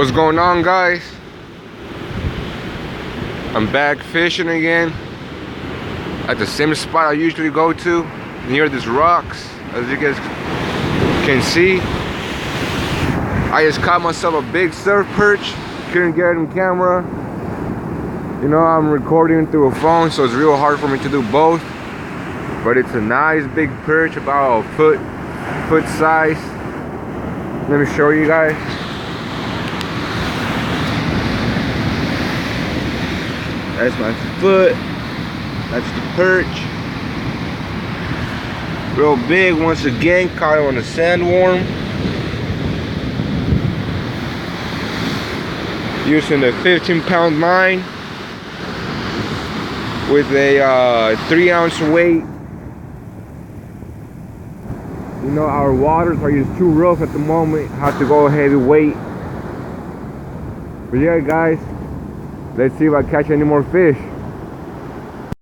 What's going on, guys? I'm back fishing again at the same spot I usually go to, near these rocks, as you guys can see. I just caught myself a big surf perch. Couldn't get it on camera. You know, I'm recording through a phone, so it's real hard for me to do both. But it's a nice big perch, about a foot size. Let me show you guys. That's my foot. That's the perch. Real big once again, caught on a sandworm. Using a 15-pound line with a 3-ounce weight. You know, our waters are just too rough at the moment. Have to go heavy weight. But yeah, guys, let's see if I catch any more fish.